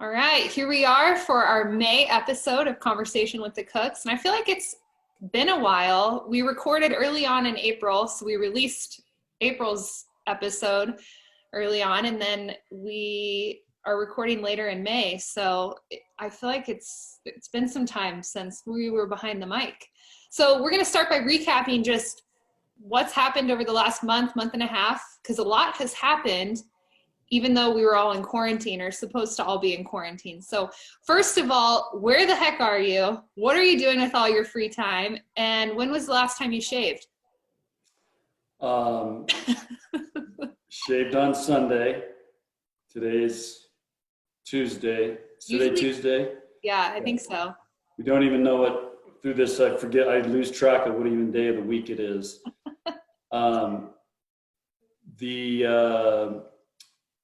All right, here we are for our May episode of Conversation with the Cooks. And I feel like it's been a while. We recorded early on in April, so we released April's episode early on, and then we are recording later in May. So I feel like it's been some time since we were behind the mic. So we're going to start by recapping just what's happened over the last month and a half, because a lot has happened, even though we were all in quarantine, or supposed to all be in quarantine. So first of all, where the heck are you? What are you doing with all your free time? And when was the last time you shaved? Shaved on Sunday. Today's Tuesday. Is today Tuesday? Yeah, I think so. We don't even know what, through this, I forget, I lose track of what even day of the week it is.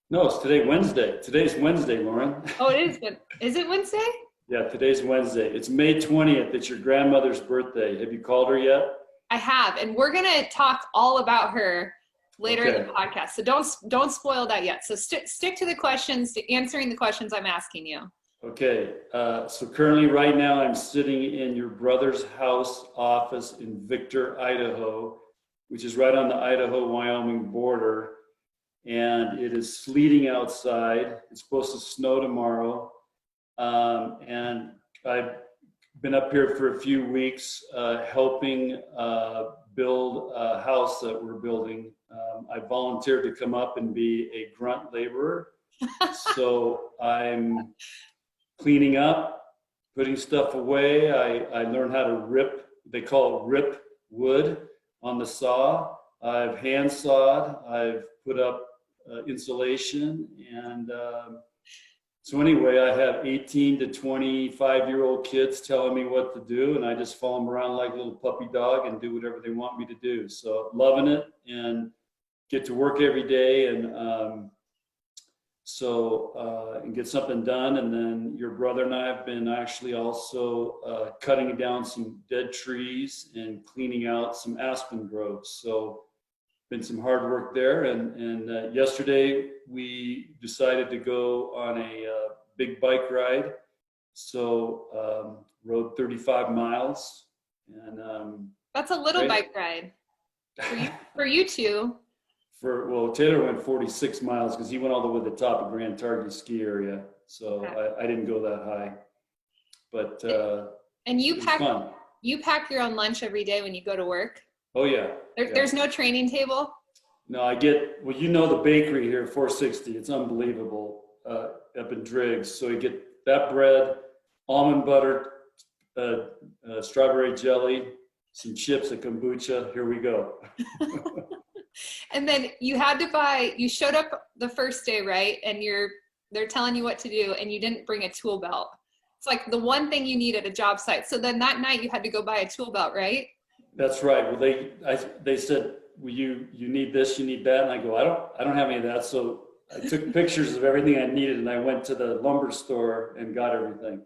No, it's today Wednesday. Today's Wednesday, Lauren. Oh, it is good. Is it Wednesday? Yeah, today's Wednesday. It's May 20th. It's your grandmother's birthday. Have you called her yet? I have, and we're gonna talk all about her later in the podcast. So don't spoil that yet. So stick to the questions, to answering the questions I'm asking you. Okay, so currently right now I'm sitting in your brother's house office in Victor, Idaho, which is right on the Idaho-Wyoming border. And it is sleeting outside. It's supposed to snow tomorrow. And I've been up here for a few weeks helping build a house that we're building. I volunteered to come up and be a grunt laborer. So I'm cleaning up, putting stuff away. I learned how to rip, they call it rip wood on the saw. I've hand sawed, I've put up insulation, and so anyway, I have 18 to 25-year-old kids telling me what to do, and I just follow them around like a little puppy dog and do whatever they want me to do. So loving it, and get to work every day, and and get something done. And then your brother and I have been actually also cutting down some dead trees and cleaning out some aspen groves. So been some hard work there, and yesterday we decided to go on a big bike ride. So rode 35 miles, and that's a little bike ride for you two. Well, Taylor went 46 miles because he went all the way to the top of Grand Targhee ski area. So okay. I didn't go that high, but and you pack your own lunch every day when you go to work? Oh yeah. There's no training table? No, the bakery here, 460, it's unbelievable, up in Driggs. So you get that bread, almond butter, strawberry jelly, some chips, a kombucha, here we go. And then you showed up the first day, right? And they're telling you what to do, and you didn't bring a tool belt. It's like the one thing you need at a job site. So then that night you had to go buy a tool belt, right? That's right. Well, they said, well, you need this, you need that, and I go, I don't have any of that. So I took pictures of everything I needed, and I went to the lumber store and got everything.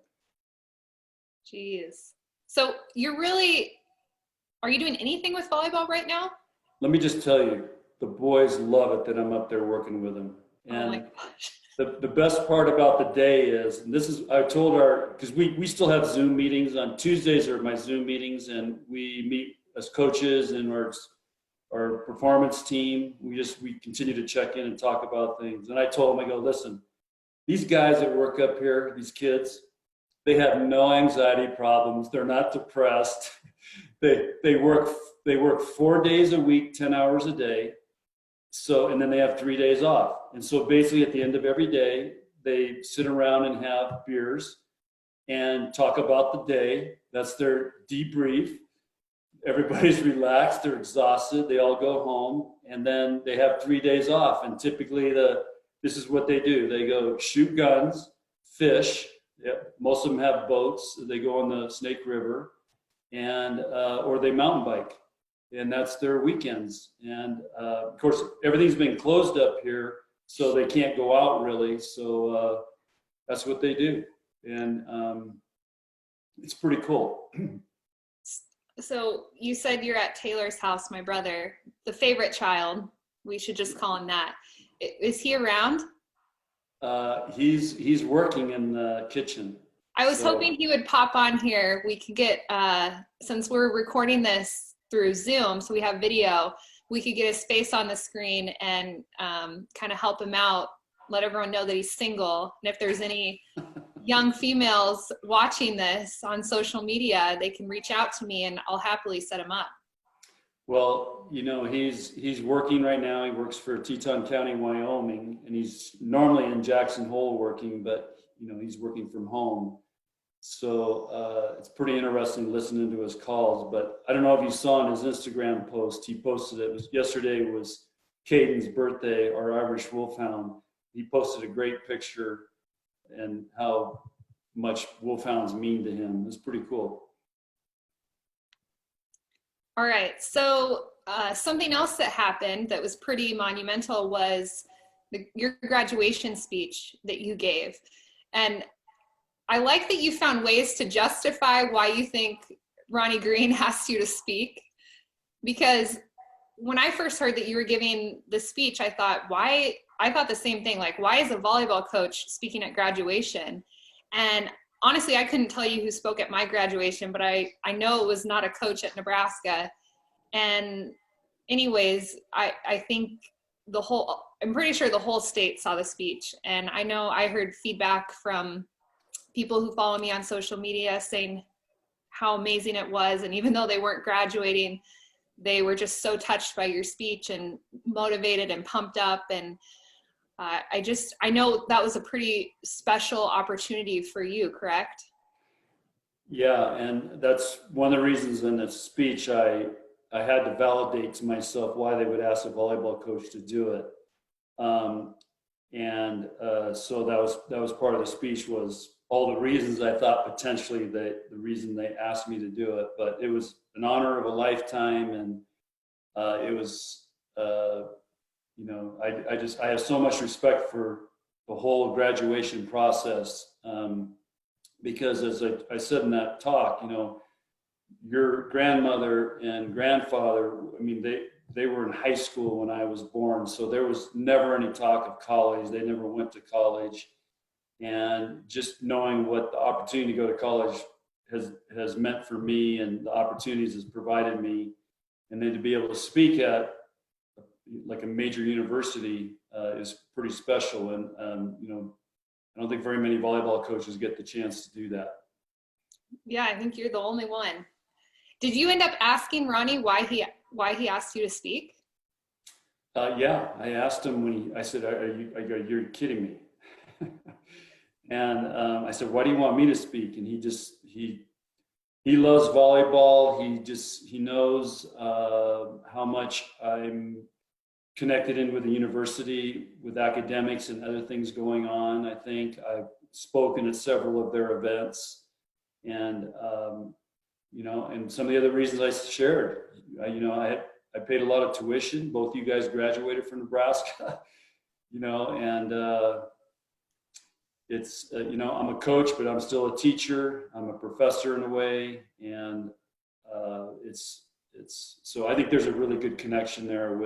Jeez. So are you doing anything with volleyball right now? Let me just tell you, the boys love it that I'm up there working with them. And oh my gosh. The best part about the day is, and this is, I told because we still have Zoom meetings. On Tuesdays are my Zoom meetings, and we meet as coaches and our performance team. We continue to check in and talk about things. And I told them, I go, listen, these guys that work up here, these kids, they have no anxiety problems. They're not depressed. They work 4 days a week, 10 hours a day. So, and then they have 3 days off. And so basically at the end of every day, they sit around and have beers and talk about the day. That's their debrief. Everybody's relaxed, they're exhausted, they all go home, and then they have 3 days off. And typically this is what they do. They go shoot guns, fish. Most of them have boats. They go on the Snake River, and or they mountain bike. And that's their weekends. And of course, everything's been closed up here, so they can't go out really. So that's what they do. And it's pretty cool. So you said you're at Taylor's house, my brother, the favorite child. We should just call him that. Is he around? He's working in the kitchen. I was So, hoping he would pop on here. We could get, since we're recording this through Zoom, so we have video, we could get his face on the screen and kind of help him out, let everyone know that he's single. And if there's any young females watching this on social media, they can reach out to me and I'll happily set him up. well, he's working right now. He works for Teton County, Wyoming, and he's normally in Jackson Hole working, but he's working from home. So it's pretty interesting listening to his calls. But I don't know if you saw in his Instagram post, he posted yesterday was Caden's birthday, our Irish Wolfhound. He posted a great picture and how much Wolfhounds mean to him. It's pretty cool. All right, so something else that happened that was pretty monumental was your graduation speech that you gave. And I like that you found ways to justify why you think Ronnie Green asked you to speak, because when I first heard that you were giving the speech, I thought the same thing, like, why is a volleyball coach speaking at graduation? And honestly, I couldn't tell you who spoke at my graduation, but I know it was not a coach at Nebraska. And anyways, I think I'm pretty sure the whole state saw the speech. And I know I heard feedback from people who follow me on social media saying how amazing it was. And even though they weren't graduating, they were just so touched by your speech and motivated and pumped up. And I know that was a pretty special opportunity for you, correct? Yeah, and that's one of the reasons in the speech I had to validate to myself why they would ask a volleyball coach to do it. So that was part of the speech, was all the reasons I thought potentially the reason they asked me to do it. But it was an honor of a lifetime, and it was I have so much respect for the whole graduation process, because as I said in that talk, your grandmother and grandfather, I mean, they were in high school when I was born, so there was never any talk of college. They never went to college. And just knowing what the opportunity to go to college has meant for me, and the opportunities it's provided me, and then to be able to speak at like a major university is pretty special. And I don't think very many volleyball coaches get the chance to do that. Yeah, I think you're the only one. Did you end up asking Ronnie why he asked you to speak? Yeah, I asked him I said, "You're kidding me." And I said, "Why do you want me to speak?" And he loves volleyball. He knows how much I'm connected in with the university, with academics and other things going on. I think I've spoken at several of their events, and and some of the other reasons I shared. I paid a lot of tuition. Both you guys graduated from Nebraska, and it's I'm a coach, but I'm still a teacher. I'm a professor in a way, and so I think there's a really good connection there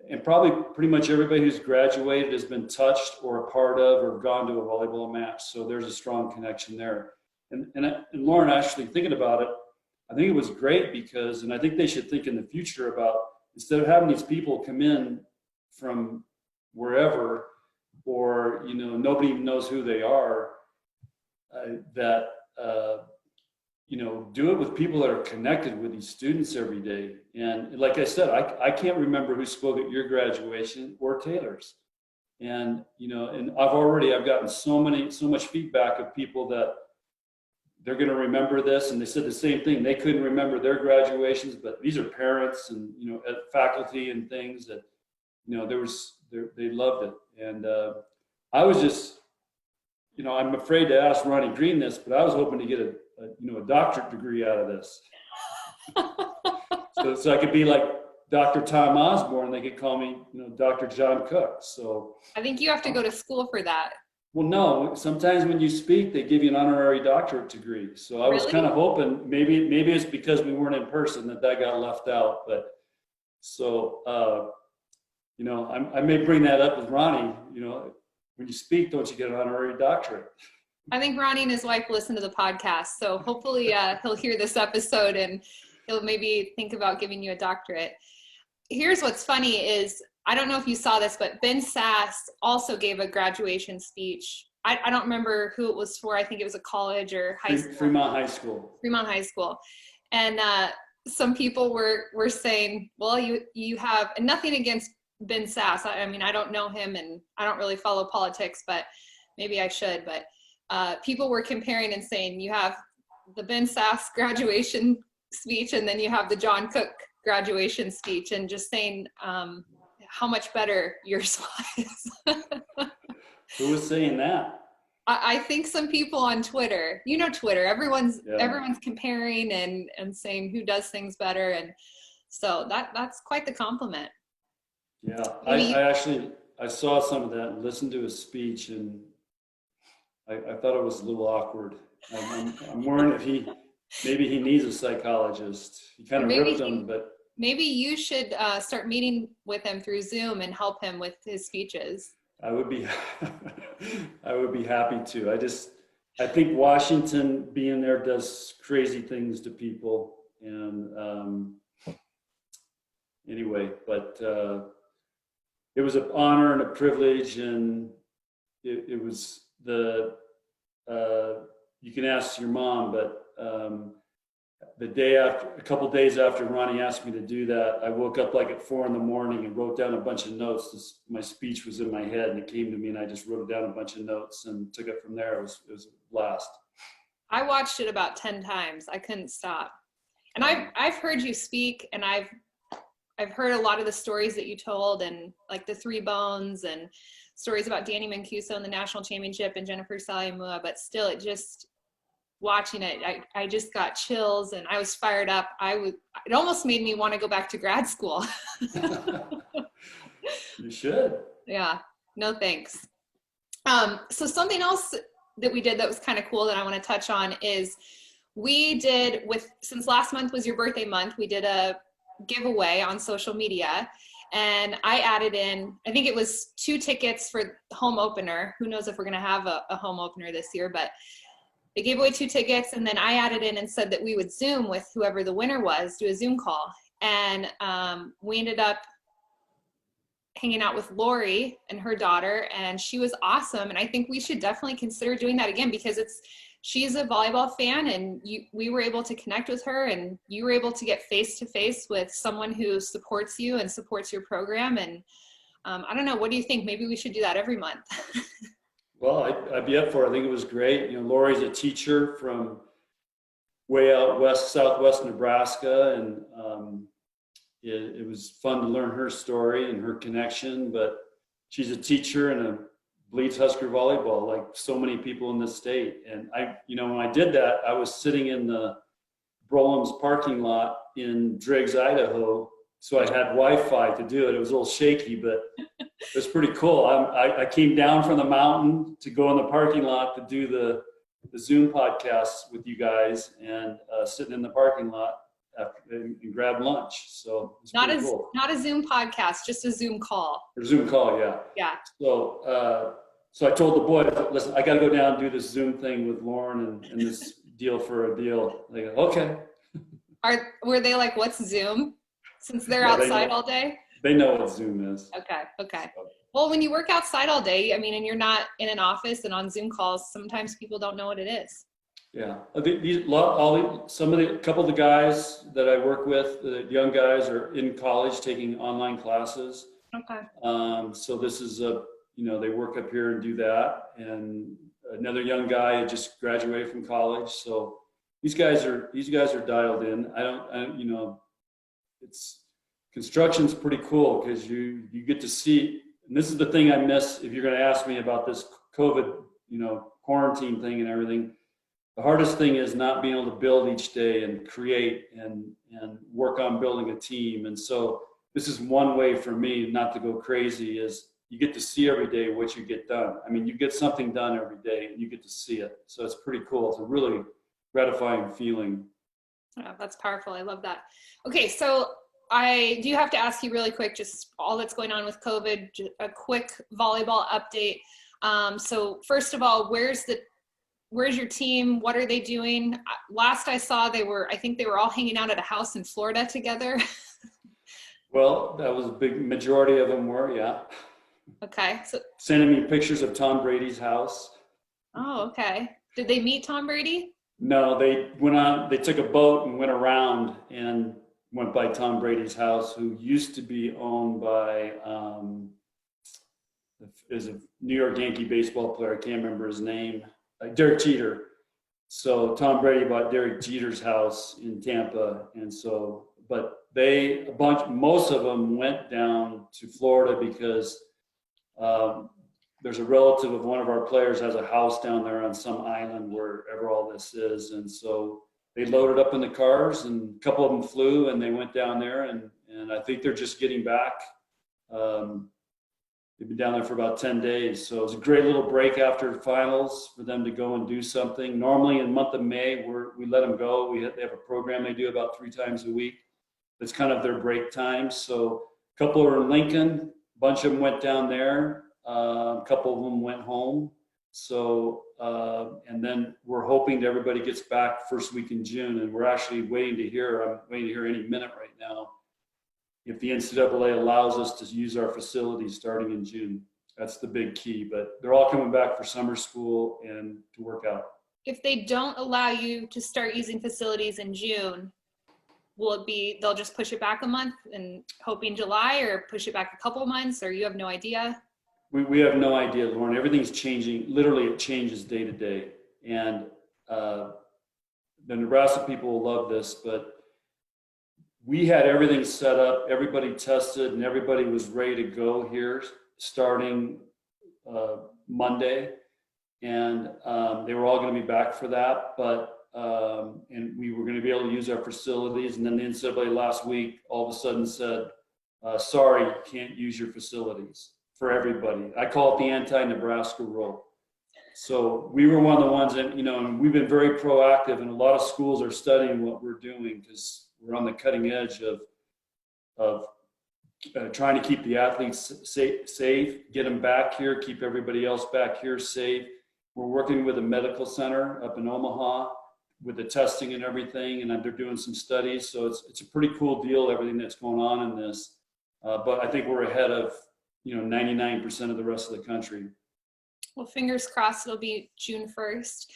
and probably pretty much everybody who's graduated has been touched or a part of or gone to a volleyball match. So there's a strong connection there. And Lauren, actually thinking about it, I think it was great because, and I think they should think in the future about, instead of having these people come in from wherever, or nobody even knows who they are, do it with people that are connected with these students every day. And like I said, I can't remember who spoke at your graduation or Taylor's. And and I've gotten so much feedback of people that they're going to remember this, and they said the same thing. They couldn't remember their graduations, but these are parents and faculty and things that they loved it. And I was just I'm afraid to ask Ronnie Green this, but I was hoping to get a doctorate degree out of this, so I could be like Dr. Tom Osborne. They could call me Dr. John Cook. So I think you have to go to school for that. Well, no. Sometimes when you speak, they give you an honourary doctorate degree. So I was kind of hoping maybe it's because we weren't in person that got left out. But so I may bring that up with Ronnie. when you speak, don't you get an honorary doctorate? I think Ronnie and his wife listen to the podcast, so hopefully he'll hear this episode and he'll maybe think about giving you a doctorate. Here's what's funny is, I don't know if you saw this, but Ben Sass also gave a graduation speech. I don't remember who it was for. I think it was a college or high school. Fremont High School. Fremont High School. And some people were saying, well, you have, and nothing against Ben Sass. I mean, I don't know him and I don't really follow politics, but maybe I should. But people were comparing and saying, you have the Ben Sass graduation speech and then you have the John Cook graduation speech, and just saying how much better yours was. Who was saying that? I think some people on Twitter, you know, Twitter, everyone's comparing and saying who does things better. And so that's quite the compliment. Yeah, I saw some of that and listened to his speech, and I thought it was a little awkward. I'm worried if maybe he needs a psychologist. He kind of ripped him, but maybe you should start meeting with him through Zoom and help him with his speeches. I would be happy to. I think Washington being there does crazy things to people, and anyway, but it was an honor and a privilege, and it was you can ask your mom, but a couple days after Ronnie asked me to do that, I woke up like at 4 a.m. and wrote down a bunch of notes. My speech was in my head and it came to me, and I just wrote down a bunch of notes and took it from there. It was a blast. I watched it about 10 times. I couldn't stop. And I've heard you speak, and I've heard a lot of the stories that you told, and like the 3 bones and stories about Danny Mancuso in the national championship and Jennifer Salimua, but still watching it, I just got chills and I was fired up. It almost made me want to go back to grad school. You should. Yeah, no thanks. So something else that we did that was kind of cool that I want to touch on is since last month was your birthday month, we did a giveaway on social media, and I added in, I think it was 2 tickets for the home opener. Who knows if we're going to have a home opener this year, but they gave away 2 tickets, and then I added in and said that we would Zoom with whoever the winner was, do a Zoom call. And we ended up hanging out with Lori and her daughter, and she was awesome. And I think we should definitely consider doing that again, because she's a volleyball fan, and we were able to connect with her, and you were able to get face-to-face with someone who supports you and supports your program. And I don't know, what do you think? Maybe we should do that every month. Well, I'd be up for it. I think it was great. You know, Lori's a teacher from way out west, southwest Nebraska, and it was fun to learn her story and her connection. But she's a teacher and bleeds Husker volleyball like so many people in this state. And when I did that, I was sitting in the Brolem's parking lot in Driggs, Idaho. So I had Wi-Fi to do it. It was a little shaky, but it was pretty cool. I came down from the mountain to go in the parking lot to do the Zoom podcast with you guys, and sitting in the parking lot and grab lunch. So it's pretty cool. Not a Zoom podcast, just a Zoom call. Or Zoom call, yeah. Yeah. So I told the boys, listen, I got to go down and do this Zoom thing with Lauren and this deal for a deal. They go, okay. Were they like, what's Zoom? Since they're outside all day? They know what Zoom is. Okay. Well, when you work outside all day, I mean, and you're not in an office and on Zoom calls, sometimes people don't know what it is. Yeah. A couple of the guys that I work with, the young guys, are in college taking online classes. Okay. So this is they work up here and do that. And another young guy just graduated from college. So these guys are dialed in. Construction's pretty cool because you get to see, and this is the thing I miss if you're going to ask me about this COVID, quarantine thing and everything. The hardest thing is not being able to build each day and create and work on building a team. And so this is one way for me not to go crazy, is you get to see every day what you get done. I mean, you get something done every day and you get to see it. So it's pretty cool. It's a really gratifying feeling. Yeah, that's powerful. I love that. Okay, so I do have to ask you really quick, just all that's going on with COVID, a quick volleyball update. So first of all, where's your team? What are they doing? Last I saw, I think they were all hanging out at a house in Florida together. Well, that was a big majority of them were, yeah. Okay. So sending me pictures of Tom Brady's house. oh, okay. Did they meet Tom Brady? No, they took a boat and went around and went by Tom Brady's house, who used to be owned by, is a New York Yankee baseball player. I can't remember his name. Derek Jeter. So Tom Brady bought Derek Jeter's house in Tampa. And so, but most of them went down to Florida because there's a relative of one of our players has a house down there on some island wherever all this is. And so they loaded up in the cars, and a couple of them flew, and they went down there, and I think they're just getting back. They've been down there for about 10 days. So it's a great little break after finals for them to go and do something. Normally in the month of May, we let them go. They have a program they do about 3 times a week. It's kind of their break time. So a couple are in Lincoln, a bunch of them went down there. A couple of them went home. So, and then we're hoping that everybody gets back first week in June, and we're actually I'm waiting to hear any minute right now if the NCAA allows us to use our facilities starting in June. That's the big key, but they're all coming back for summer school and to work out. If they don't allow you to start using facilities in June, they'll just push it back a month and hoping July, or push it back a couple months, or you have no idea? We have no idea, Lauren. Everything's changing. Literally, it changes day to day. And the Nebraska people will love this, but we had everything set up. Everybody tested, and everybody was ready to go here starting Monday. And they were all going to be back for that. But and we were going to be able to use our facilities. And then the NCAA last week all of a sudden said, sorry, you can't use your facilities. For everybody. I call it the anti-Nebraska rule. So we were one of the ones that, and we've been very proactive, and a lot of schools are studying what we're doing because we're on the cutting edge of trying to keep the athletes safe, get them back here, keep everybody else back here safe. We're working with a medical center up in Omaha with the testing and everything, and they're doing some studies. So it's a pretty cool deal, everything that's going on in this. But I think we're ahead of 99% of the rest of the country. Well, fingers crossed it'll be June 1st.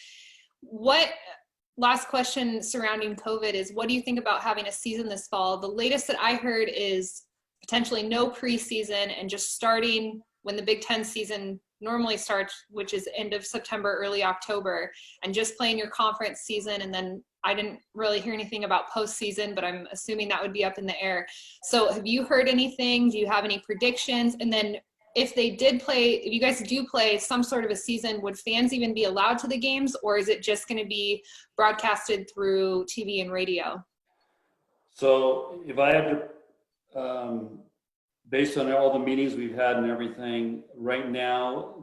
Last question surrounding COVID is, what do you think about having a season this fall? The latest that I heard is potentially no preseason and just starting when the Big Ten season normally starts, which is end of September, early October, and just playing your conference season. And then I didn't really hear anything about postseason, but I'm assuming that would be up in the air. So have you heard anything? Do you have any predictions? And then if you guys do play some sort of a season, would fans even be allowed to the games, or is it just going to be broadcasted through TV and radio? So if I had to, based on all the meetings we've had and everything, right now,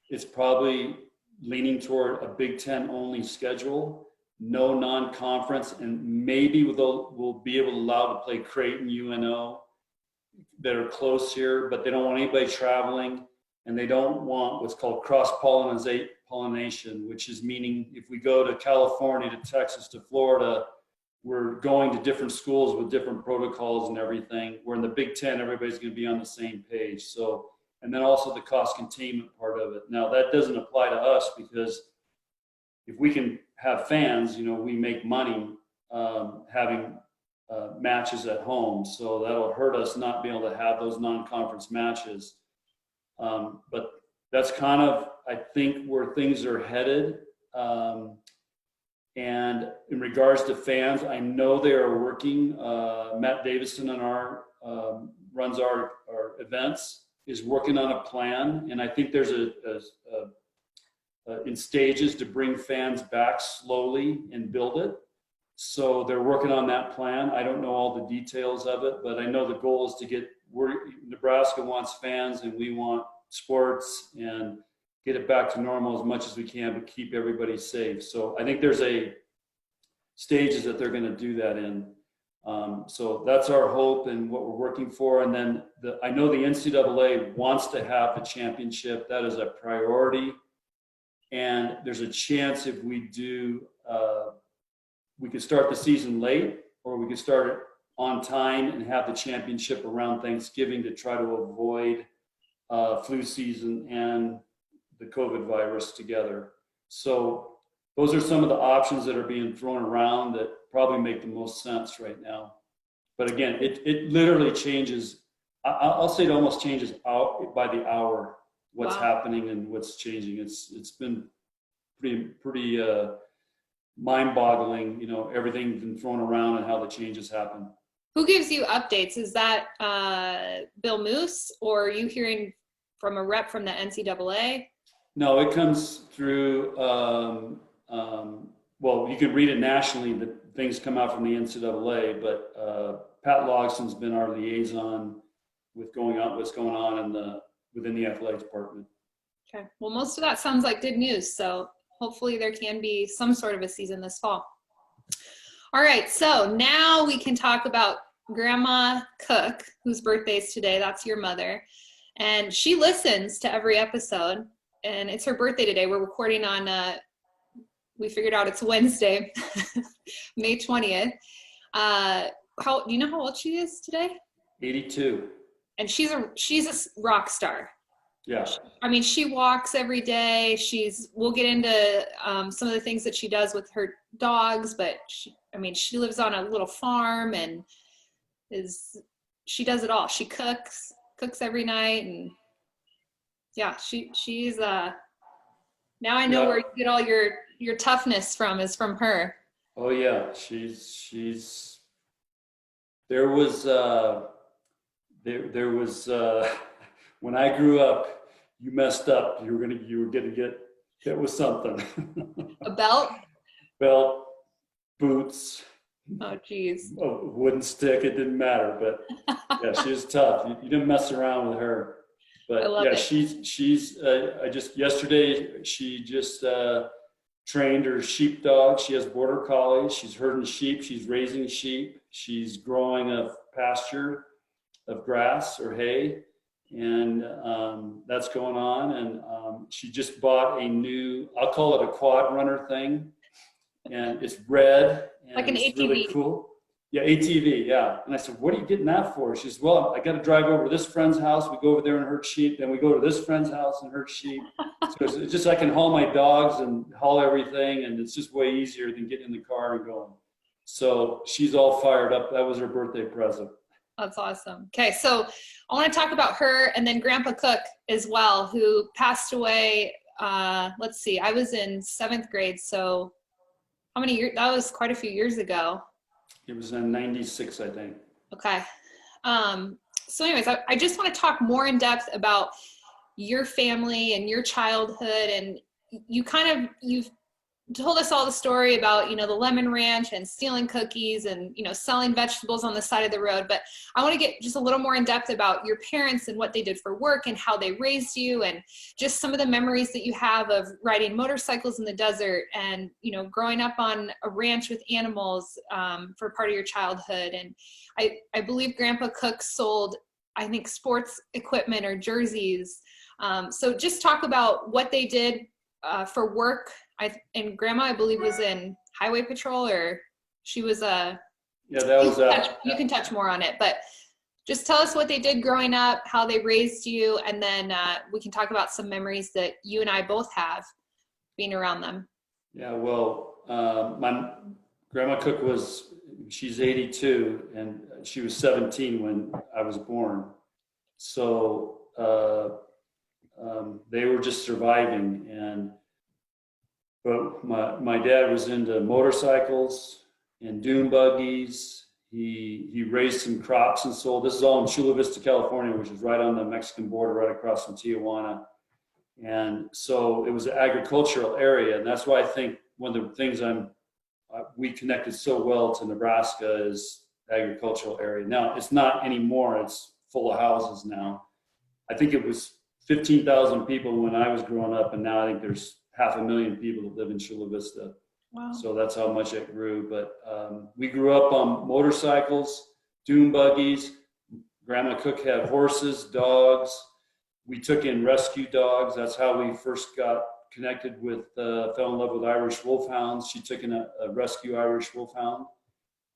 it's probably leaning toward a Big Ten only schedule. No non-conference, and maybe we'll be able to allow to play Creighton, UNO that are close here, but they don't want anybody traveling, and they don't want what's called cross-pollination, which is meaning if we go to California, to Texas, to Florida, we're going to different schools with different protocols and everything. Where in the Big Ten, everybody's going to be on the same page. So, and then also the cost containment part of it. Now that doesn't apply to us because if we can have fans, we make money having matches at home. So that'll hurt us not being able to have those non-conference matches. But that's kind of, I think, where things are headed. And in regards to fans, I know they are working. Matt Davison runs our events, is working on a plan. And I think there's in stages to bring fans back slowly and build it. So they're working on that plan. I don't know all the details of it, but I know the goal is to Nebraska wants fans and we want sports and get it back to normal as much as we can, but keep everybody safe. So I think there's stages that they're going to do that in. So that's our hope and what we're working for. And then I know the NCAA wants to have the championship. That is a priority. And there's a chance if we do, we could start the season late, or we could start it on time and have the championship around Thanksgiving to try to avoid flu season and the COVID virus together. So those are some of the options that are being thrown around that probably make the most sense right now. But again, it literally changes. I'll say it almost changes out by the hour what's happening and what's changing. It's been pretty mind-boggling, everything been thrown around and how the changes happen. Who gives you updates? Is that Bill Moose, or are you hearing from a rep from the NCAA? No, it comes through, well, you can read it nationally, that things come out from the NCAA, but Pat Logson's been our liaison with what's going on within the athletics department. Okay, well, most of that sounds like good news, so hopefully there can be some sort of a season this fall. All right, so now we can talk about Grandma Cook, whose birthday is today. That's your mother. And she listens to every episode, and it's her birthday today. We're recording on, we figured out it's Wednesday, May 20th. Do you know how old she is today? 82. And she's a rock star. Yeah. I mean, she walks every day. We'll get into some of the things that she does with her dogs, but she lives on a little farm and she does it all. She cooks every night, and yeah, she's now I know where you get all your toughness from is from her. Oh yeah, she's there was when I grew up, you messed up. You were gonna get hit with something. A belt? Belt, boots. Oh geez. A wooden stick. It didn't matter, but yeah, she was tough. You didn't mess around with her. But yeah, it. she's. Yesterday she just trained her sheepdog. She has border collies. She's herding sheep. She's raising sheep. She's growing a pasture of grass or hay. And that's going on. And she just bought a new, I'll call it a quad runner thing. And it's red. And like an it's ATV. really cool. Yeah, ATV, yeah. And I said, what are you getting that for? She says, well, I got to drive over to this friend's house. We go over there and herd sheep. Then we go to this friend's house and herd sheep. So it's just I can haul my dogs and haul everything. And it's just way easier than getting in the car and going. So she's all fired up. That was her birthday present. That's awesome. Okay, so I want to talk about her and then Grandpa Cook as well, who passed away. Let's see, I was in 7th grade, so how many years? That was quite a few years ago. It was in 96, I think. Okay. So anyways, I just want to talk more in depth about your family and your childhood. And you've told us all the story about, the lemon ranch and stealing cookies and, selling vegetables on the side of the road. But I want to get just a little more in depth about your parents and what they did for work and how they raised you, and just some of the memories that you have of riding motorcycles in the desert and, growing up on a ranch with animals for part of your childhood. And I believe Grandpa Cook sold, I think, sports equipment or jerseys. So just talk about what they did for work. And Grandma, I believe, was in Highway Patrol, or she was a. Yeah, that was. You can touch more on it, but just tell us what they did growing up, how they raised you, and then we can talk about some memories that you and I both have being around them. Yeah, well, my Grandma Cook she's 82, and she was 17 when I was born. So they were just surviving, but my dad was into motorcycles and dune buggies. He raised some crops and sold. This is all in Chula Vista, California, which is right on the Mexican border, right across from Tijuana. And so it was an agricultural area, and that's why I think one of the things we connected so well to Nebraska is agricultural area. Now it's not anymore; it's full of houses now. I think it was 15,000 people when I was growing up, and now I think there's 500,000 people that live in Chula Vista. Wow. So that's how much it grew. But we grew up on motorcycles, dune buggies. Grandma Cook had horses, dogs. We took in rescue dogs. That's how we first got connected with, fell in love with Irish Wolfhounds. She took in a rescue Irish Wolfhound.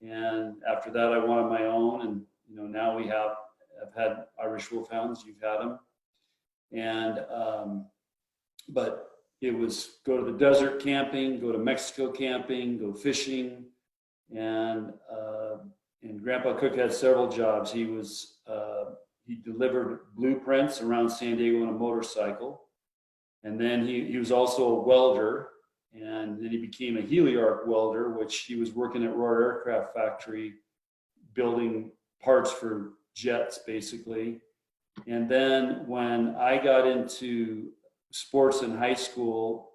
And after that, I wanted my own. And, now I've had Irish Wolfhounds. You've had them. And, but it was go to the desert camping, go to Mexico camping, go fishing. And Grandpa Cook had several jobs. He delivered blueprints around San Diego on a motorcycle. And then he was also a welder. And then he became a heliarc welder, which he was working at Roar Aircraft Factory, building parts for jets, basically. And then when I got into sports in high school,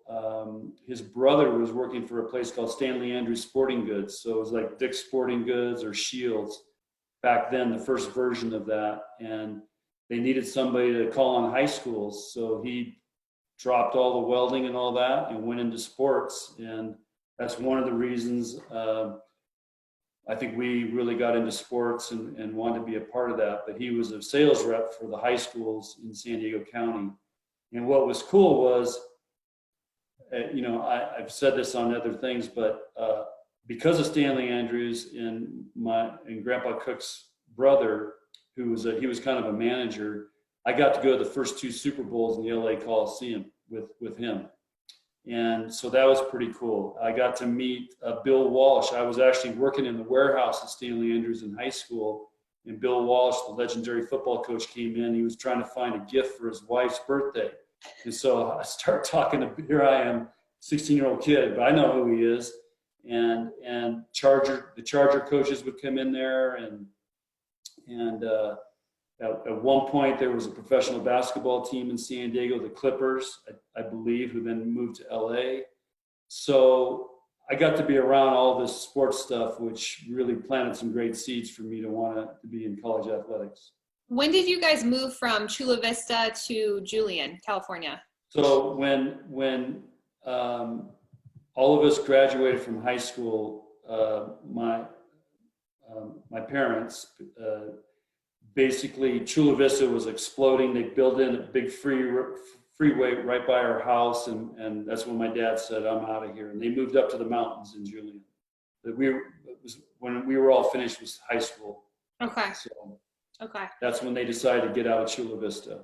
his brother was working for a place called Stanley Andrews Sporting Goods. So it was like Dick's Sporting Goods or Shields back then, the first version of that. And they needed somebody to call on high schools. So he dropped all the welding and all that and went into sports. And that's one of the reasons I think we really got into sports and wanted to be a part of that. But he was a sales rep for the high schools in San Diego County. And what was cool was, I've said this on other things, but because of Stanley Andrews and Grandpa Cook's brother, he was kind of a manager, I got to go to the first 2 Super Bowls in the LA Coliseum with him. And so that was pretty cool. I got to meet Bill Walsh. I was actually working in the warehouse at Stanley Andrews in high school. And Bill Walsh, the legendary football coach, came in. He was trying to find a gift for his wife's birthday. And so I start talking to, here I am, 16-year-old kid, but I know who he is. And the Charger coaches would come in there. And at one point, there was a professional basketball team in San Diego, the Clippers, I believe, who then moved to LA. So I got to be around all this sports stuff, which really planted some great seeds for me to want to be in college athletics. When did you guys move from Chula Vista to Julian, California? So when all of us graduated from high school, my parents, basically Chula Vista was exploding. They built in a big freeway right by our house, and that's when my dad said, "I'm out of here." And they moved up to the mountains in Julian. When we were all finished with high school. Okay. So okay. That's when they decided to get out of Chula Vista.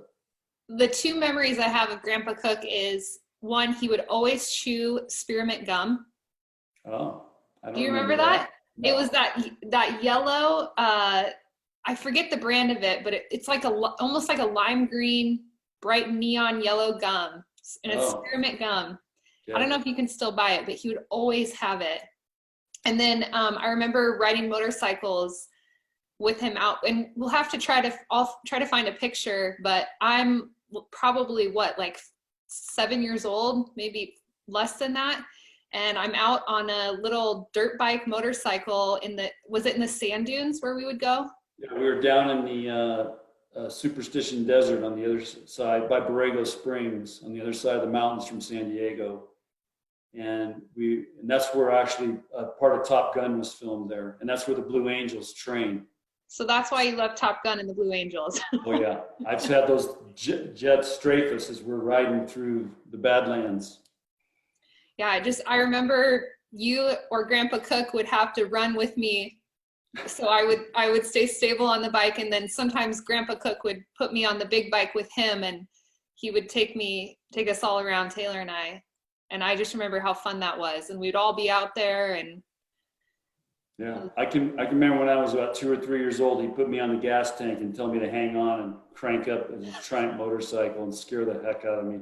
The 2 memories I have of Grandpa Cook is, one, he would always chew spearmint gum. Oh, I don't Do you remember that? No. It was that yellow, I forget the brand of it, but it's like almost like a lime green, bright neon yellow gum, and it's spearmint gum. Yeah. I don't know if you can still buy it, but he would always have it. And then I remember riding motorcycles with him out, and I'll try to find a picture, but I'm probably like 7 years old, maybe less than that. And I'm out on a little dirt bike motorcycle was it in the sand dunes where we would go? Yeah, we were down in the Superstition Desert on the other side by Borrego Springs, on the other side of the mountains from San Diego. And that's where actually part of Top Gun was filmed there. And that's where the Blue Angels train. So that's why you love Top Gun and the Blue Angels. Oh yeah, I've had those jet strafe us as we're riding through the Badlands. Yeah, I remember you or Grandpa Cook would have to run with me, so I would stay stable on the bike, and then sometimes Grandpa Cook would put me on the big bike with him, and he would take us all around, Taylor and I. And I just remember how fun that was, and we'd all be out there. And yeah, I can remember when I was about 2 or 3 years old, he put me on the gas tank and tell me to hang on and crank up a Triumph motorcycle and scare the heck out of me.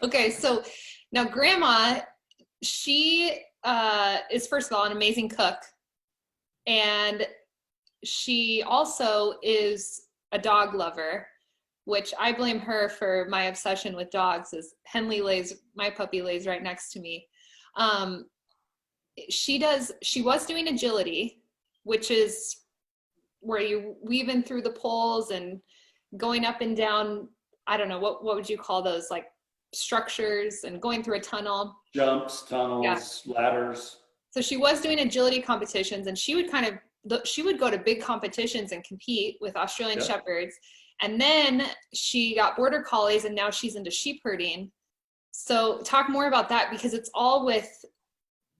Okay, so now Grandma, she is, first of all, an amazing cook, and she also is a dog lover, which I blame her for my obsession with dogs, as my puppy lays right next to me. She was doing agility, which is where you weave in through the poles and going up and down. I don't know, what would you call those? Like structures and going through a tunnel. Jumps, tunnels, ladders. So she was doing agility competitions, and she would go to big competitions and compete with Australian Shepherds. And then she got border collies, and now she's into sheep herding. So talk more about that, because it's all with,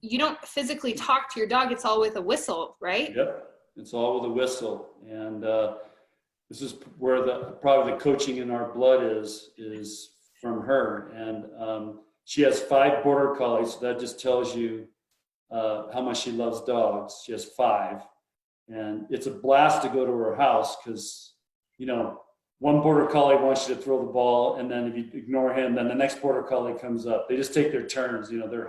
you don't physically talk to your dog. It's all with a whistle, right? Yep. It's all with a whistle. And this is where probably the coaching in our blood is from her. And she has 5 border collies. So that just tells you how much she loves dogs. She has 5. And it's a blast to go to her house because, you know, one border collie wants you to throw the ball, and then if you ignore him, then the next border collie comes up. They just take their turns. You know, they're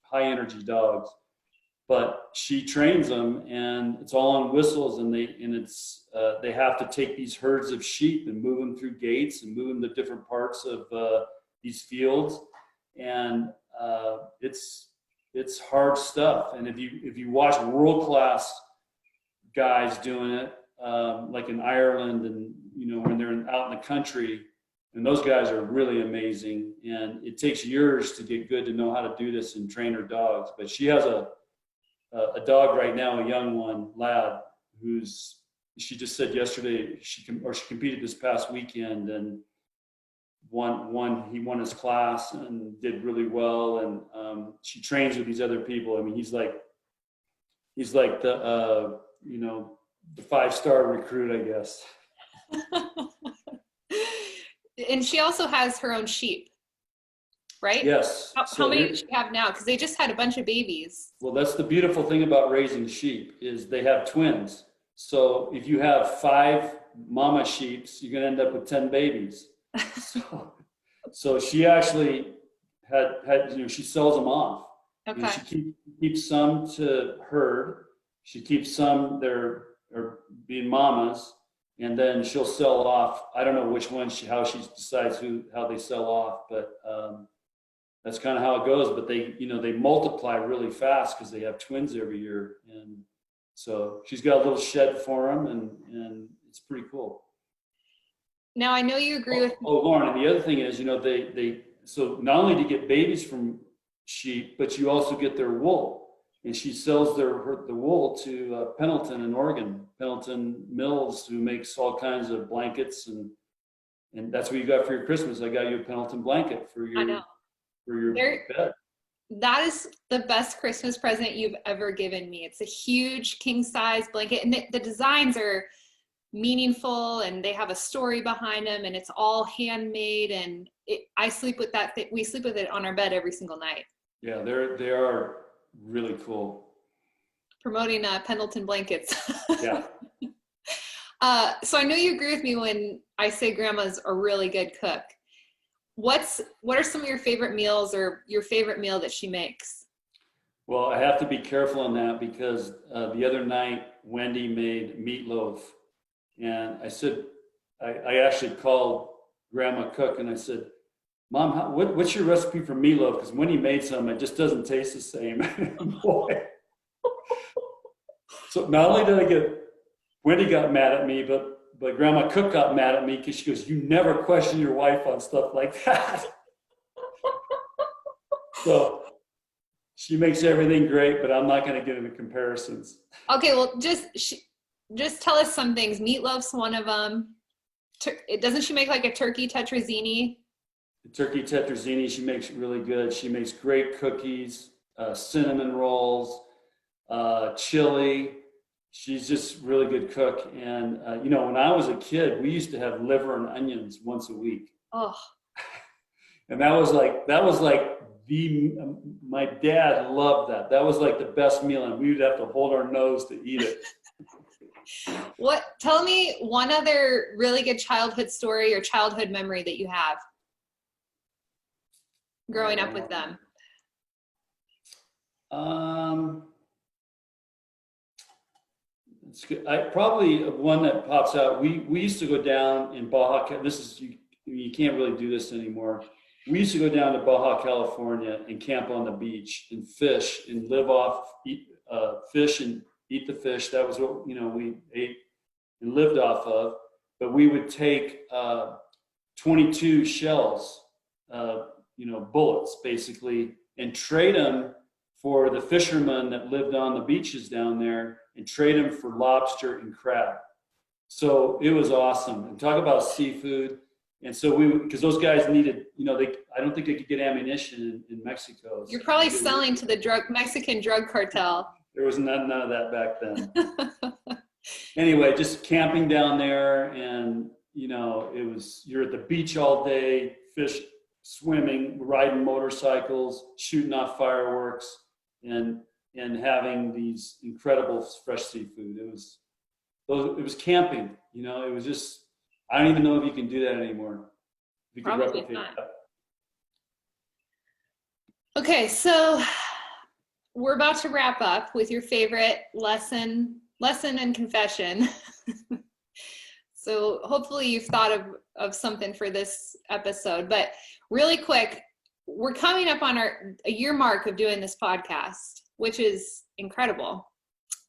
high energy dogs. But she trains them, and it's all on whistles, and they have to take these herds of sheep and move them through gates and move them to different parts of these fields, and it's hard stuff. And if you watch world-class guys doing it, like in Ireland, and you know, when they're out in the country, and those guys are really amazing. And it takes years to get good to know how to do this and train her dogs. But she has a dog right now, a young one, lad, she just said yesterday she competed this past weekend and he won his class and did really well. And she trains with these other people. I mean, he's like the you know, the 5-star recruit, I guess. And she also has her own sheep, right? Yes. How many does she have now? Because they just had a bunch of babies. Well, that's the beautiful thing about raising sheep is they have twins. So if you have 5 mama sheeps, you're going to end up with 10 babies. So she actually had you know, she sells them off. Okay. And she keeps some to herd. She keeps some they're being mamas, and then she'll sell off. I don't know which one how she decides how they sell off, but that's kind of how it goes. But they multiply really fast because they have twins every year, and so she's got a little shed for them, and it's pretty cool. Now I know you agree with me. Oh, Lauren, and the other thing is, you know, so not only do you get babies from sheep, but you also get their wool. And she sells the wool to Pendleton in Oregon, Pendleton Mills, who makes all kinds of blankets, and that's what you got for your Christmas. I got you a Pendleton blanket for your bed. That is the best Christmas present you've ever given me. It's a huge king size blanket, and the designs are meaningful, and they have a story behind them, and it's all handmade. And I sleep with that. We sleep with it on our bed every single night. Yeah, they are really cool. Promoting Pendleton blankets. Yeah. So I know you agree with me when I say Grandma's a really good cook. What are some of your favorite meals, or your favorite meal that she makes? Well, I have to be careful on that because the other night Wendy made meatloaf, and I said, I actually called Grandma Cook and I said, Mom, what's your recipe for meatloaf? Because when he made some, it just doesn't taste the same. Boy. So not only did Wendy got mad at me, but Grandma Cook got mad at me because she goes, you never question your wife on stuff like that. So she makes everything great, but I'm not going to get into comparisons. Okay, well, just tell us some things. Meatloaf's one of them. Doesn't she make like a turkey tetrazzini? The turkey tetrazzini she makes really good. She makes great cookies, cinnamon rolls, chili. She's just really good cook. And you know, when I was a kid, we used to have liver and onions once a week. Oh. And that was like my dad loved that. That was like the best meal, and we would have to hold our nose to eat it. Tell me one other really good childhood story or childhood memory that you have growing up with them. It's good. Probably one that pops out. We used to go down in Baja. You can't really do this anymore. We used to go down to Baja, California, and camp on the beach and fish and live off fish and eat the fish. That was what we ate and lived off of. But we would take 22 shells, bullets basically, and trade them for the fishermen that lived on the beaches down there, and trade them for lobster and crab. So it was awesome. And talk about seafood. And so because those guys needed, I don't think they could get ammunition in Mexico. You're probably selling to the Mexican drug cartel. There was none of that back then. Anyway, just camping down there, and you're at the beach all day, fish, swimming, riding motorcycles, shooting off fireworks, and having these incredible fresh seafood. It was camping. It was just, I don't even know if you can do that anymore. If you can replicate that. Okay, so we're about to wrap up with your favorite lesson and confession. So hopefully you've thought of something for this episode, but really quick, we're coming up on a year mark of doing this podcast, which is incredible.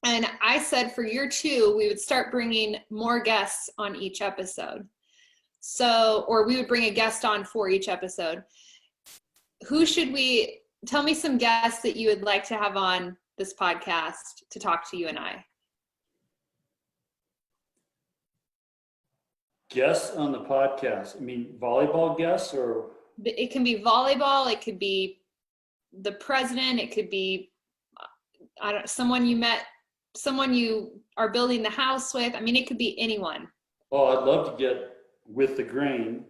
And I said for year 2, we would start bringing more guests on each episode. Or we would bring a guest on for each episode. Tell me some guests that you would like to have on this podcast to talk to you and I. Guests on the podcast? I mean, volleyball guests, or? It can be volleyball. It could be the president. It could be someone you met, someone you are building the house with. I mean, it could be anyone. Oh, I'd love to get with the grain.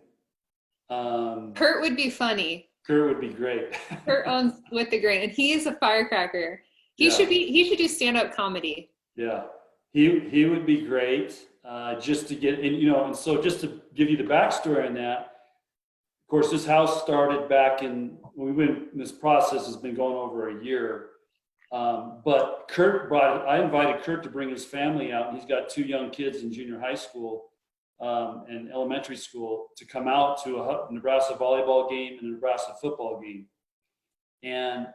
Kurt would be funny. Kurt would be great. Kurt owns With the Grain, and he is a firecracker. He should do stand-up comedy. Yeah, he would be great. Just to get, and so just to give you the backstory on that, of course, this house started back this process has been going over a year. But I invited Kurt to bring his family out. He's got 2 young kids in junior high school and elementary school, to come out to a Nebraska volleyball game and a Nebraska football game. And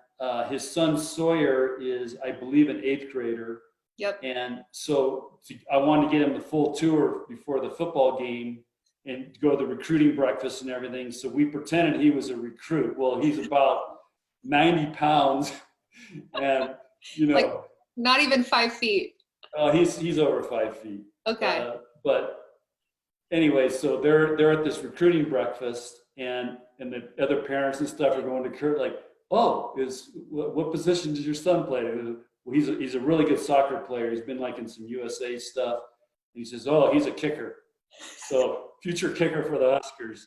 his son Sawyer is, I believe, an 8th grader. Yep. And so I wanted to get him the full tour before the football game and go to the recruiting breakfast and everything. So we pretended he was a recruit. Well, he's about 90 pounds and, like not even 5 feet. He's over 5 feet. Okay. But anyway, so they're at this recruiting breakfast, and the other parents and stuff are going to Kurt like, oh, what position does your son play? Well, he's a really good soccer player. He's been like in some USA stuff. And he says, oh, he's a kicker. So future kicker for the Huskers.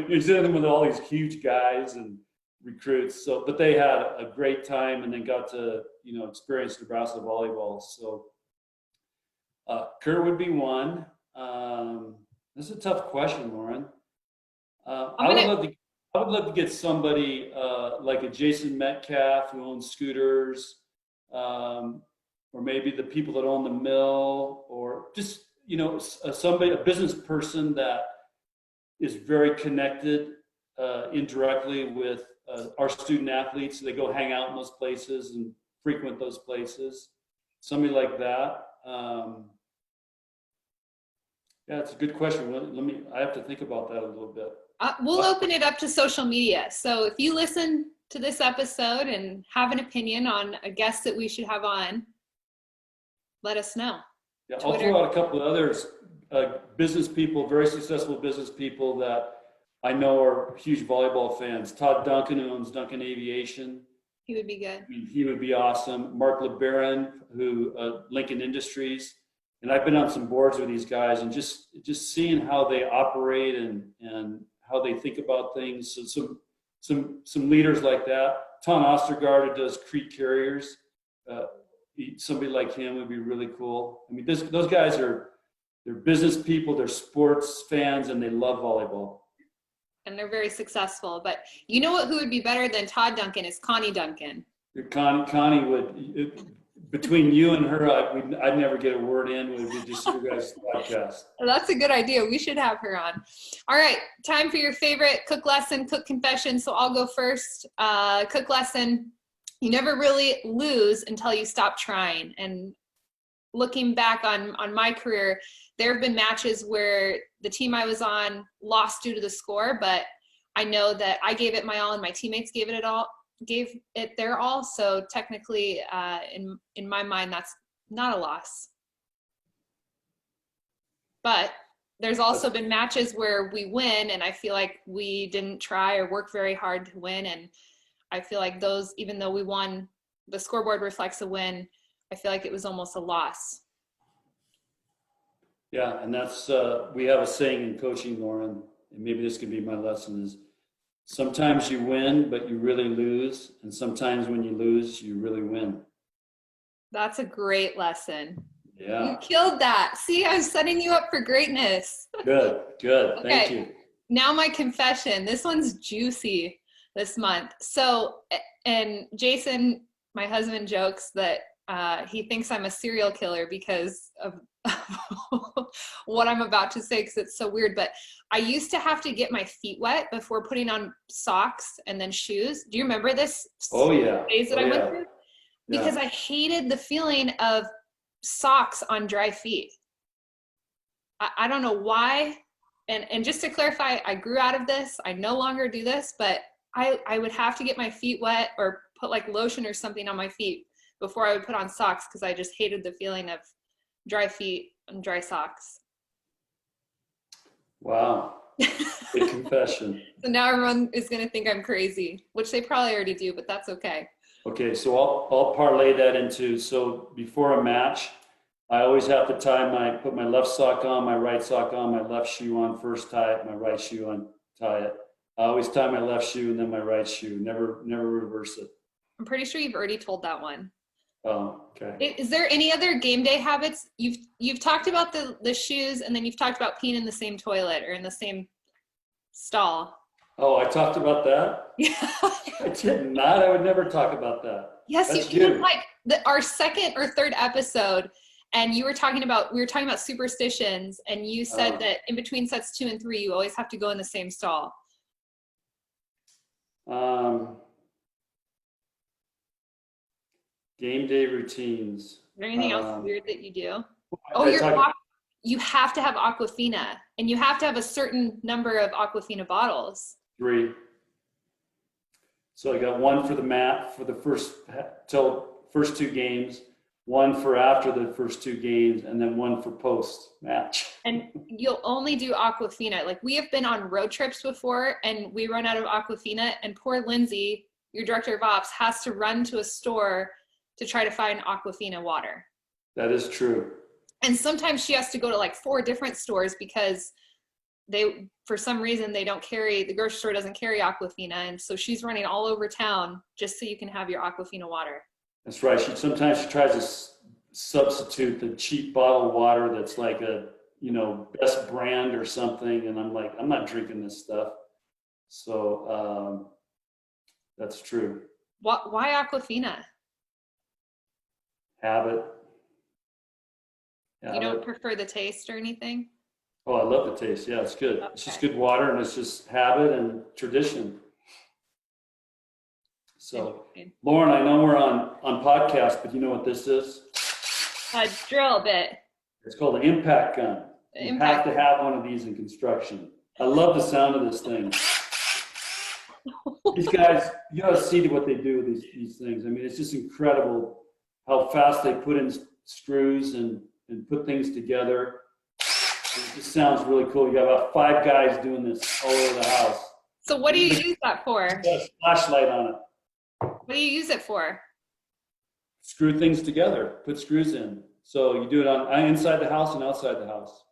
He's in with all these huge guys and recruits. So, but they had a great time, and then got to, experience Nebraska volleyball. So Kurt would be one. This is a tough question, Lauren. I would love to get somebody like a Jason Metcalf, who owns Scooters, or maybe the people that own the mill, or just, somebody, a business person that is very connected indirectly with our student athletes. They go hang out in those places and frequent those places. Somebody like that. Yeah, it's a good question. I have to think about that a little bit. We'll open it up to social media. So if you listen to this episode and have an opinion on a guest that we should have on, let us know. Yeah, I'll throw out a couple of others, business people, very successful business people that I know are huge volleyball fans. Todd Duncan, who owns Duncan Aviation. He would be good. I mean, he would be awesome. Mark LeBaron, who Lincoln Industries. And I've been on some boards with these guys, and just seeing how they operate and how they think about things. So some leaders like that. Ton Ostergaard, who does Crete Carriers. Somebody like him would be really cool. I mean, those guys they're business people, they're sports fans, and they love volleyball. And they're very successful. But who would be better than Todd Duncan is Connie Duncan. Connie would. Between you and her, I'd never get a word in. It would be just your guys' podcast. That's a good idea. We should have her on. All right, time for your favorite cook lesson, cook confession. So I'll go first. Cook lesson: you never really lose until you stop trying. And looking back on my career, there have been matches where the team I was on lost due to the score, but I know that I gave it my all and my teammates gave it their all. So technically, in my mind, that's not a loss. But there's also been matches where we win and I feel like we didn't try or work very hard to win. And I feel like those, even though we won, the scoreboard reflects a win, I feel like it was almost a loss. Yeah, and that's, we have a saying in coaching, Lauren, and maybe this could be my lesson is, sometimes you win, but you really lose. And sometimes when you lose, you really win. That's a great lesson. Yeah. You killed that. See, I was setting you up for greatness. Good. Okay. Thank you. Now my confession. This one's juicy this month. So, and Jason, my husband, jokes that he thinks I'm a serial killer because of what I'm about to say, because it's so weird. But I used to have to get my feet wet before putting on socks and then shoes. Do you remember this? Oh, yeah. Days that I went through? Yeah. Because I hated the feeling of socks on dry feet. I don't know why. And just to clarify, I grew out of this. I no longer do this, but I would have to get my feet wet or put like lotion or something on my feet before I would put on socks because I just hated the feeling of dry feet and dry socks. Wow. Big confession. So now everyone is going to think I'm crazy, which they probably already do, but that's okay. Okay, so I'll parlay that into, so before a match, I always have to put my left sock on, my right sock on, my left shoe on first, tie it, my right shoe on, tie it. I always tie my left shoe and then my right shoe, never reverse it. I'm pretty sure you've already told that one. Oh, okay. Is there any other game day habits? You've talked about the shoes, and then you've talked about peeing in the same toilet or in the same stall. Oh, I talked about that? Yeah. I did not. I would never talk about that. Yes, That's you good. like our second or third episode, and we were talking about superstitions, and you said that in between sets 2 and 3, you always have to go in the same stall. Game day routines. Is there anything else weird that you do? You have to have Aquafina, and you have to have a certain number of Aquafina bottles. 3. So I got 1 for the mat for the first 2 games, 1 for after the first 2 games, and then 1 for post match. And you'll only do Aquafina. Like, we have been on road trips before, and we run out of Aquafina, and poor Lindsay, your director of ops, has to run to a store to try to find Aquafina water. That is true. And sometimes she has to go to like 4 different stores because for some reason, the grocery store doesn't carry Aquafina. And so she's running all over town just so you can have your Aquafina water. That's right. Sometimes she tries to substitute the cheap bottled water that's like a, best brand or something. And I'm like, I'm not drinking this stuff. So that's true. Why Aquafina? Habit. You don't prefer the taste or anything? Oh, I love the taste. Yeah, it's good. Okay. It's just good water, and it's just habit and tradition. So, Lauren, I know we're on podcast, but you know what this is? A drill bit. It's called an impact gun. You have to have one of these in construction. I love the sound of this thing. These guys, you got to see what they do with these things. I mean, it's just incredible how fast they put in screws and put things together. It just sounds really cool. You got about 5 guys doing this all over the house. So what do you use that for? A flashlight on it. What do you use it for? Screw things together, put screws in. So you do it inside the house and outside the house.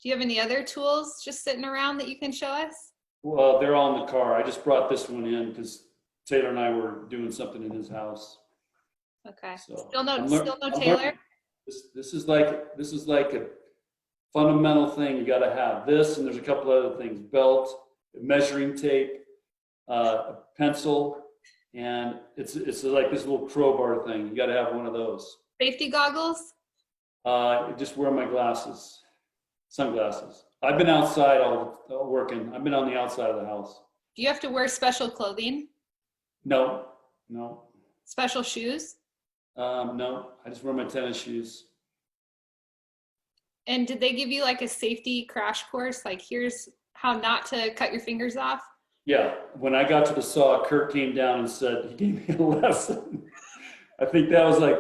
Do you have any other tools just sitting around that you can show us? Well, they're all in the car. I just brought this one in because Taylor and I were doing something in his house. Okay. So still no Taylor? This is like a fundamental thing you got to have. This, and there's a couple other things: belt, measuring tape, a pencil, and it's like this little crowbar thing. You got to have one of those. Safety goggles? Just wear my glasses, sunglasses. I've been outside working. I've been on the outside of the house. Do you have to wear special clothing? No. Special shoes? No, I just wear my tennis shoes. And did they give you like a safety crash course? Like, here's how not to cut your fingers off? Yeah, when I got to the saw, Kurt came down and said, he gave me a lesson. I think that was like,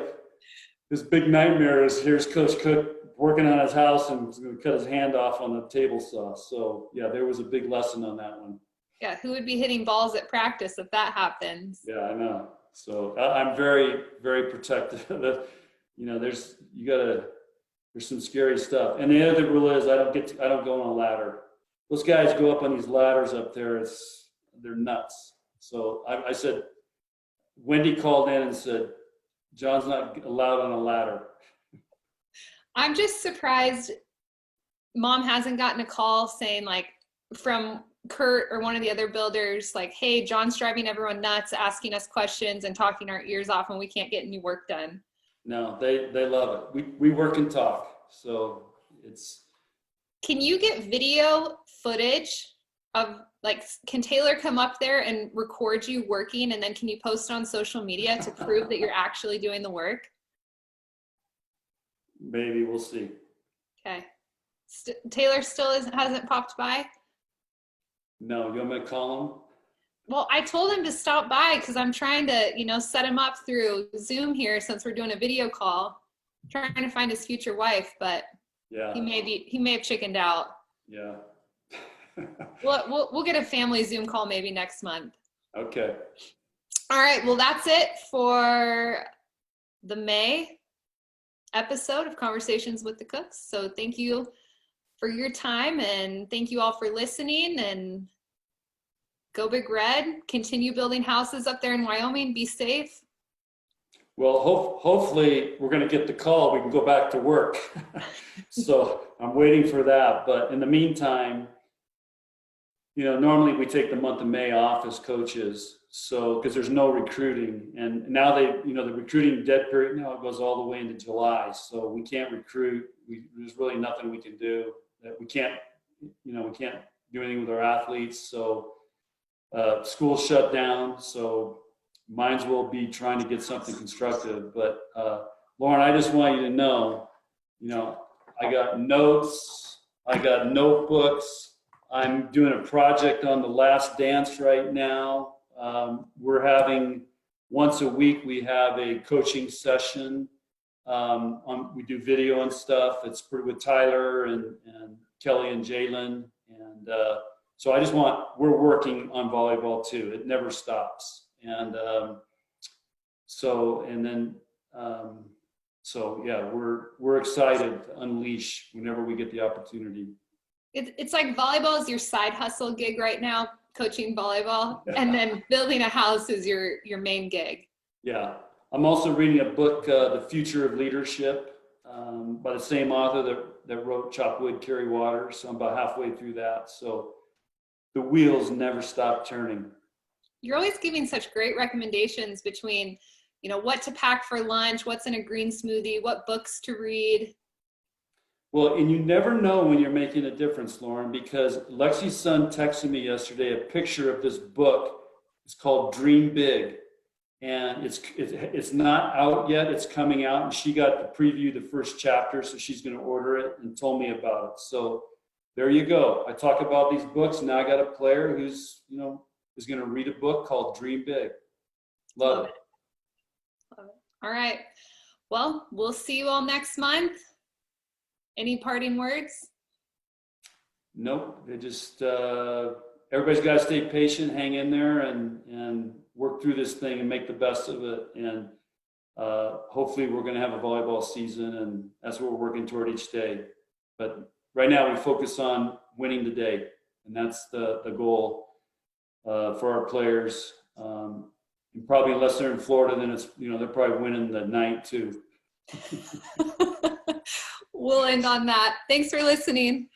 this big nightmare is here's Coach Cook working on his house and he's going to cut his hand off on the table saw. So yeah, there was a big lesson on that one. Yeah, who would be hitting balls at practice if that happens? Yeah, I know. So I'm very, very protective. There's some scary stuff. And the other rule is I don't go on a ladder. Those guys go up on these ladders up there. They're nuts. So I said, Wendy called in and said, John's not allowed on a ladder. I'm just surprised Mom hasn't gotten a call saying like from Kurt or one of the other builders, like, hey, John's driving everyone nuts, asking us questions and talking our ears off when we can't get any work done. No, they love it. We work and talk. So it's. Can you get video footage of, like, can Taylor come up there and record you working, and then can you post it on social media to prove that you're actually doing the work? Maybe, we'll see. Okay. Taylor still hasn't popped by? No, you want me to call him? Well, I told him to stop by because I'm trying to, set him up through Zoom here since we're doing a video call. I'm trying to find his future wife, but yeah, he may have chickened out. Yeah. We'll get a family Zoom call maybe next month. Okay. All right. Well, that's it for the May episode of Conversations with the Cooks. So thank you for your time, and thank you all for listening, and go Big Red. Continue building houses up there in Wyoming. Be safe. Well, hopefully we're going to get the call. We can go back to work. So I'm waiting for that. But in the meantime, normally we take the month of May off as coaches. So, because there's no recruiting, and now the recruiting dead period now goes all the way into July. So we can't recruit. There's really nothing we can do. We can't do anything with our athletes. So school's shut down. So might as well be trying to get something constructive. But Lauren, I just want you to know, I got notes, I got notebooks. I'm doing a project on The Last Dance right now. We're having once a week, we have a coaching session. We do video and stuff. It's with Tyler and Kelly and Jalen. And so we're working on volleyball too. It never stops. And yeah, we're excited to unleash whenever we get the opportunity. It's like volleyball is your side hustle gig right now, coaching volleyball, and then building a house is your main gig. Yeah. I'm also reading a book, The Future of Leadership, by the same author that wrote Chop Wood, Carry Water. So I'm about halfway through that. So the wheels never stop turning. You're always giving such great recommendations between, what to pack for lunch, what's in a green smoothie, what books to read. Well, and you never know when you're making a difference, Lauren, because Lexi's son texted me yesterday a picture of this book. It's called Dream Big. And it's not out yet. It's coming out, and she got to preview the first chapter, so she's going to order it and told me about it. So there you go. I talk about these books. Now I got a player who's is going to read a book called Dream Big. Love it. Love it. All right. Well, we'll see you all next month. Any parting words? Nope. They just everybody's got to stay patient, hang in there, and work through this thing and make the best of it. And hopefully we're going to have a volleyball season, and that's what we're working toward each day. But right now we focus on winning the day, and that's the goal for our players. And probably unless they're in Florida, then it's they're probably winning the night too. We'll end on that. Thanks for listening.